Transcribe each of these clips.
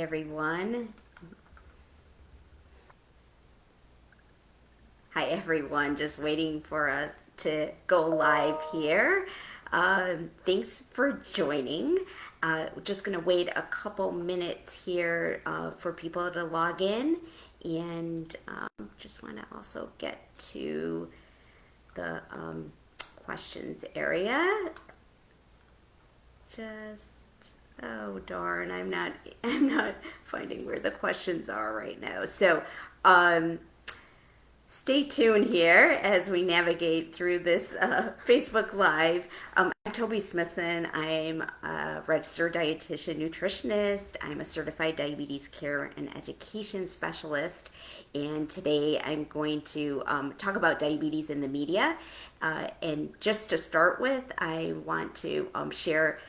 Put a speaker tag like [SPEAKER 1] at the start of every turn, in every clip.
[SPEAKER 1] everyone. Hi everyone, just waiting for us to go live here. Thanks for joining. Just gonna wait a couple minutes here for people to log in, and just want to also get to the questions area. Oh darn, I'm not finding where the questions are right now. So stay tuned here as we navigate through this Facebook Live. I'm Toby Smithson. I'm a registered dietitian nutritionist. I'm a certified diabetes care and education specialist. And today I'm going to talk about diabetes in the media. And just to start with, I want to share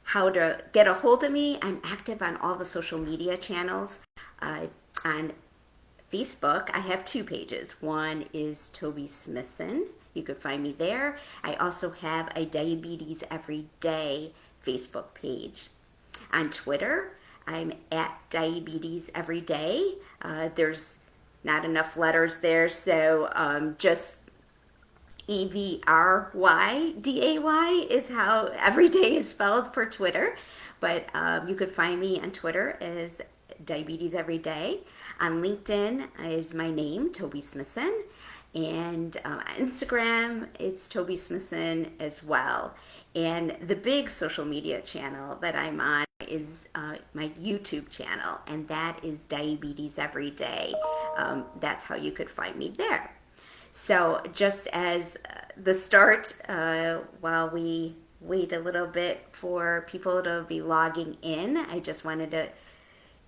[SPEAKER 1] how to get a hold of me. I'm active on all the social media channels. On Facebook, I have two pages. One is Toby Smithson. You could find me there. I also have a Diabetes Every Day Facebook page. On Twitter, I'm at Diabetes Every Day. There's not enough letters there, so just EVRYDAY is how every day is spelled for Twitter. But you could find me on Twitter as Diabetes Every Day. On LinkedIn is my name, Toby Smithson. And Instagram, it's Toby Smithson as well. And the big social media channel that I'm on is my YouTube channel, and that is Diabetes Every Day. That's how you could find me there. So just as the start, while we wait a little bit for people to be logging in, I just wanted to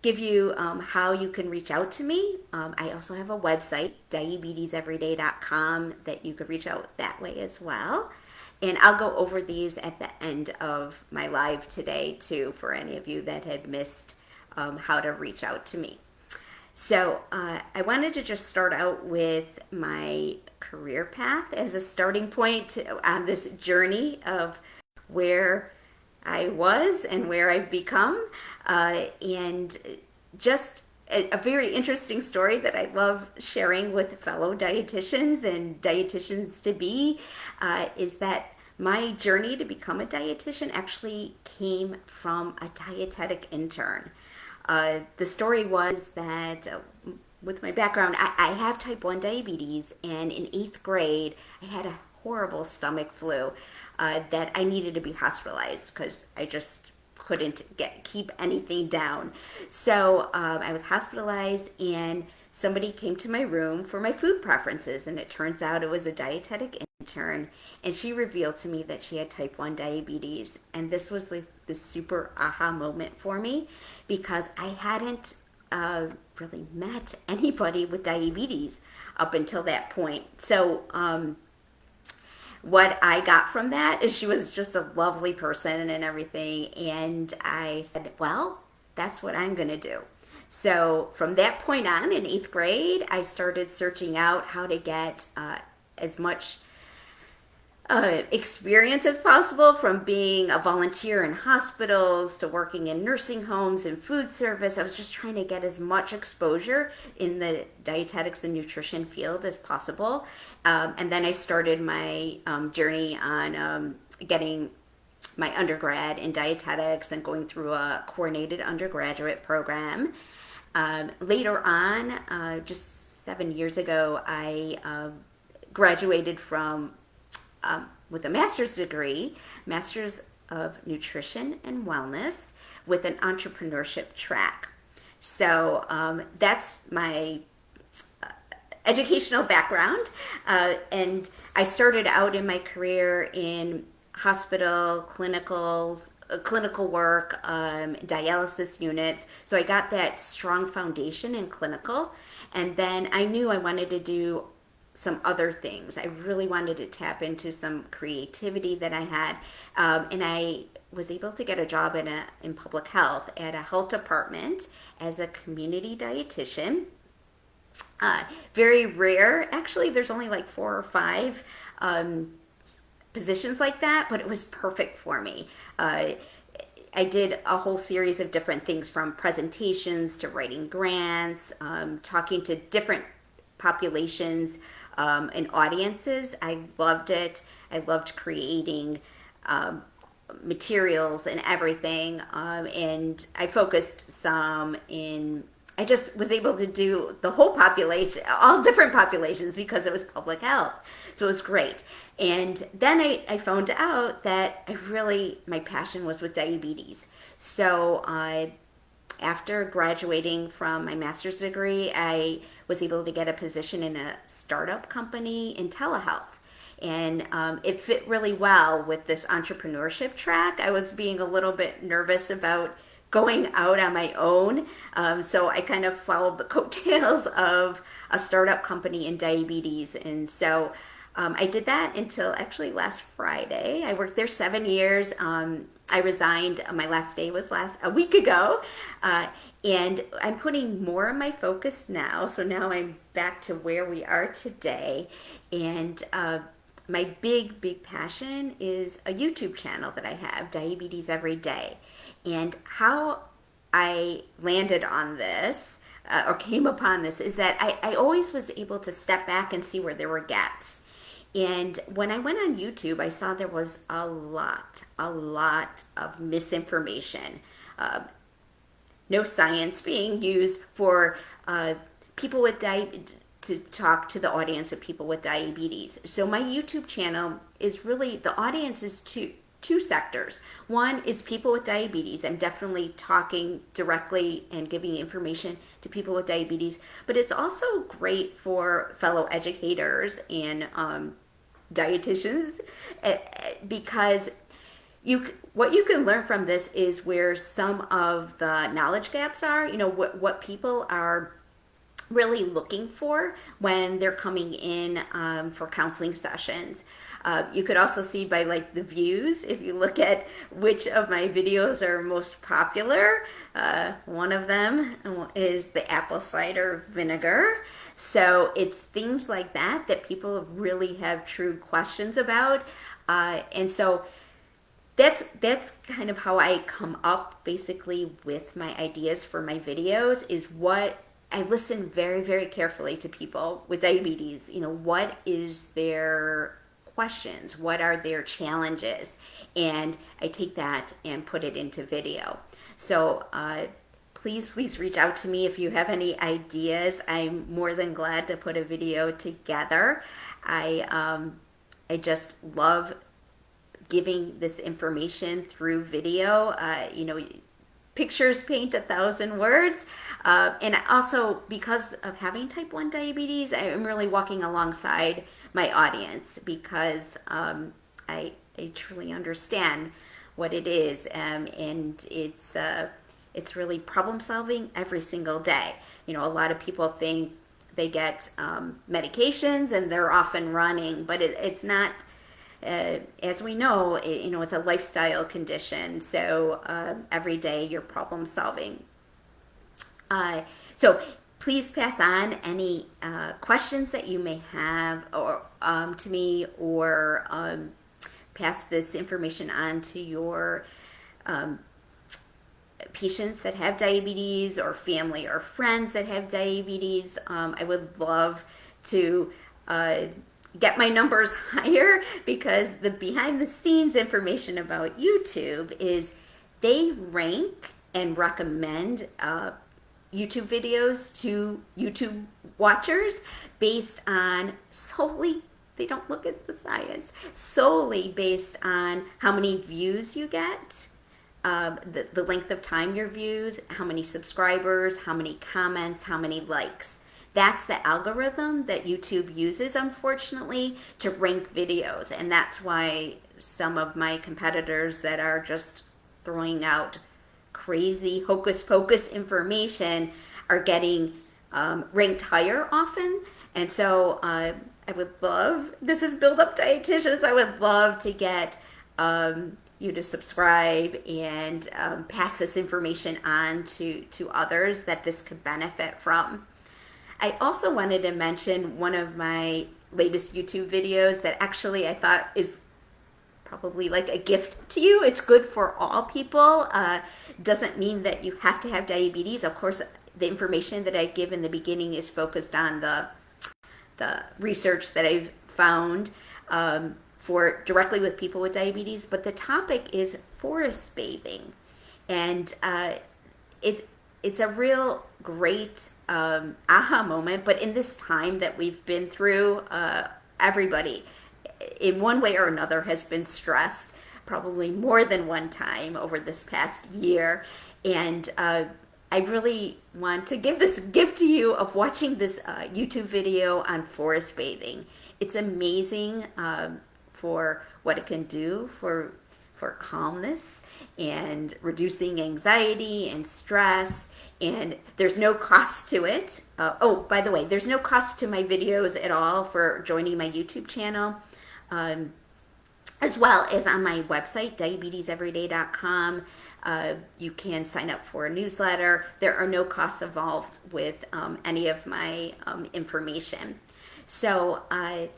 [SPEAKER 1] give you how you can reach out to me. I also have a website, diabeteseveryday.com, that you could reach out that way as well. And I'll go over these at the end of my live today too, for any of you that had missed how to reach out to me. So I wanted to just start out with my career path as a starting point on this journey of where I was and where I've become, and just a very interesting story that I love sharing with fellow dietitians and dietitians to be, is that my journey to become a dietitian actually came from a dietetic intern. The story was that with my background, I have type 1 diabetes, and in 8th grade, I had a horrible stomach flu that I needed to be hospitalized because I just couldn't keep anything down. So I was hospitalized, and somebody came to my room for my food preferences, and it turns out it was a dietetic intern, and she revealed to me that she had type 1 diabetes. And this was like the super aha moment for me, because I hadn't really met anybody with diabetes up until that point. So what I got from that is she was just a lovely person and everything. And I said, well, that's what I'm going to do. So from that point on, in 8th grade, I started searching out how to get as much experience as possible, from being a volunteer in hospitals to working in nursing homes and food service. I was just trying to get as much exposure in the dietetics and nutrition field as possible. And then I started my journey on getting my undergrad in dietetics and going through a coordinated undergraduate program. Later on, just 7 years ago, I graduated from with a master's degree, Master's of Nutrition and Wellness, with an entrepreneurship track. So that's my educational background. And I started out in my career in hospital, clinical work, dialysis units. So I got that strong foundation in clinical. And then I knew I wanted to do some other things. I really wanted to tap into some creativity that I had, and I was able to get a job in public health at a health department as a community dietitian. Very rare, actually. There's only like 4 or 5 positions like that, but it was perfect for me. I did a whole series of different things, from presentations to writing grants, talking to different populations and audiences. I loved it. I loved creating materials and everything. And I focused some in, I just was able to do the whole population, all different populations, because it was public health. So it was great. And then I found out that my passion was with diabetes. So after graduating from my master's degree, I was able to get a position in a startup company in telehealth. And it fit really well with this entrepreneurship track. I was being a little bit nervous about going out on my own. So I kind of followed the coattails of a startup company in diabetes. And so I did that until actually last Friday. I worked there 7 years. I resigned. My last day was a week ago. And I'm putting more of my focus now. So now I'm back to where we are today. And my big passion is a YouTube channel that I have, Diabetes Every Day. And how I landed on this or came upon this is that I always was able to step back and see where there were gaps. And when I went on YouTube, I saw there was a lot of misinformation. No science being used for people with diabetes, to talk to the audience of people with diabetes. So my YouTube channel is really, the audience is two sectors. One is people with diabetes. I'm definitely talking directly and giving information to people with diabetes, but it's also great for fellow educators and dietitians, because what you can learn from this is where some of the knowledge gaps are, what people are really looking for when they're coming in for counseling sessions. You could also see by the views, if you look at which of my videos are most popular. One of them is the apple cider vinegar. So it's things like that people really have true questions about. And so that's kind of how I come up basically with my ideas for my videos, is what I listen very, very carefully to people with diabetes. What is their questions? What are their challenges? And I take that and put it into video. So please reach out to me if you have any ideas. I'm more than glad to put a video together. I just love giving this information through video. Pictures paint 1,000 words. And also, because of having type 1 diabetes, I'm really walking alongside my audience, because I truly understand what it is. And it's really problem solving every single day. A lot of people think they get medications and they're off and running, but it's not. As we know, it's a lifestyle condition. So every day you're problem solving. So please pass on any questions that you may have or to me, or pass this information on to your patients that have diabetes, or family or friends that have diabetes. I would love to get my numbers higher, because the behind the scenes information about YouTube is they rank and recommend YouTube videos to YouTube watchers based on solely, they don't look at the science, solely based on how many views you get, the length of time your views, how many subscribers, how many comments, how many likes. That's the algorithm that YouTube uses, unfortunately, to rank videos. And that's why some of my competitors that are just throwing out crazy hocus pocus information are getting ranked higher often. And so I would love, this is Build Up Dietitians, I would love to get you to subscribe and pass this information on to others that this could benefit from. I also wanted to mention one of my latest YouTube videos that actually I thought is probably like a gift to you. It's good for all people. Doesn't mean that you have to have diabetes. Of course, the information that I give in the beginning is focused on the research that I've found for directly with people with diabetes, but the topic is forest bathing, and it's a real great aha moment. But in this time that we've been through, everybody in one way or another has been stressed, probably more than one time over this past year, and I really want to give this gift to you of watching this YouTube video on forest bathing. It's amazing for what it can do for calmness and reducing anxiety and stress. And there's no cost to it. Oh, by the way, there's no cost to my videos at all for joining my YouTube channel. As well as on my website, diabeteseveryday.com. You can sign up for a newsletter. There are no costs involved with any of my information. So I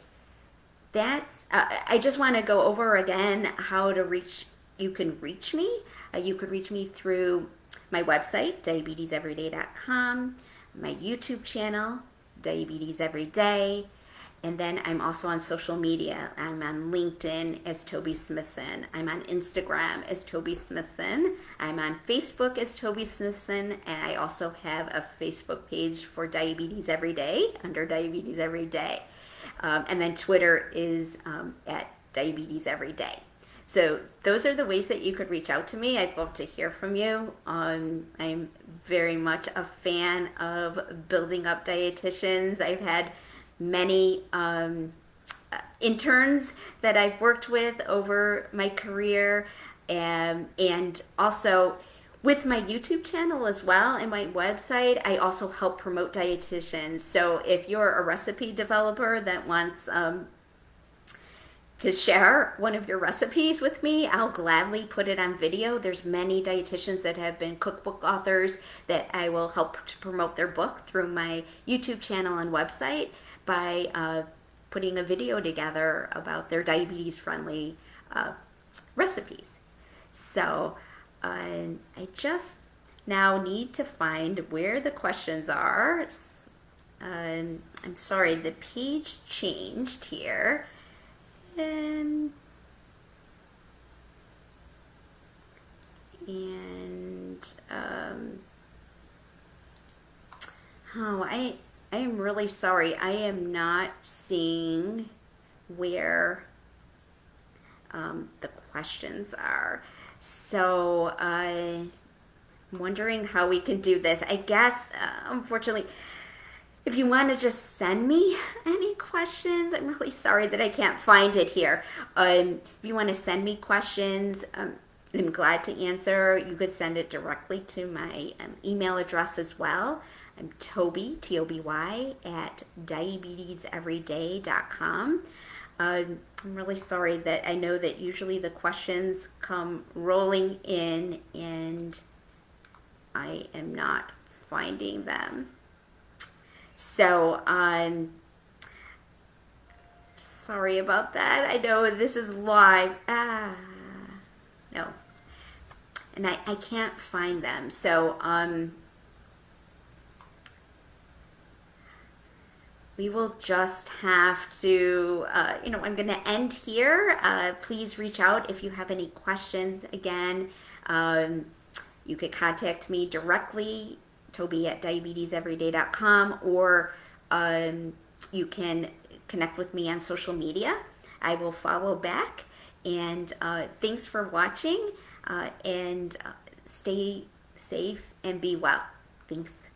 [SPEAKER 1] just want to go over again how to reach. You can reach me. You could reach me through my website, diabeteseveryday.com, my YouTube channel, Diabetes Every Day, and then I'm also on social media. I'm on LinkedIn as Toby Smithson. I'm on Instagram as Toby Smithson. I'm on Facebook as Toby Smithson, and I also have a Facebook page for Diabetes Every Day under Diabetes Every Day. And then Twitter is at Diabetes Every Day. So those are the ways that you could reach out to me. I'd love to hear from you. I'm very much a fan of building up dietitians. I've had many interns that I've worked with over my career, and also with my YouTube channel as well and my website, I also help promote dietitians. So if you're a recipe developer that wants to share one of your recipes with me, I'll gladly put it on video. There's many dietitians that have been cookbook authors that I will help to promote their book through my YouTube channel and website by putting a video together about their diabetes-friendly recipes. So I just now need to find where the questions are. I'm sorry, the page changed here. And I am really sorry. I am not seeing where the questions are. So I'm wondering how we can do this. I guess, unfortunately, if you want to just send me any questions, I'm really sorry that I can't find it here. If you want to send me questions, I'm glad to answer. You could send it directly to my email address as well. I'm Toby, Toby, at diabeteseveryday.com. I'm really sorry that I know that usually the questions come rolling in and I am not finding them. So I'm sorry about that. I know this is live. No. And I can't find them. So we will just have to, I'm going to end here. Please reach out if you have any questions. Again, you could contact me directly, Toby at diabeteseveryday.com, or you can connect with me on social media. I will follow back. And thanks for watching, and stay safe and be well. Thanks.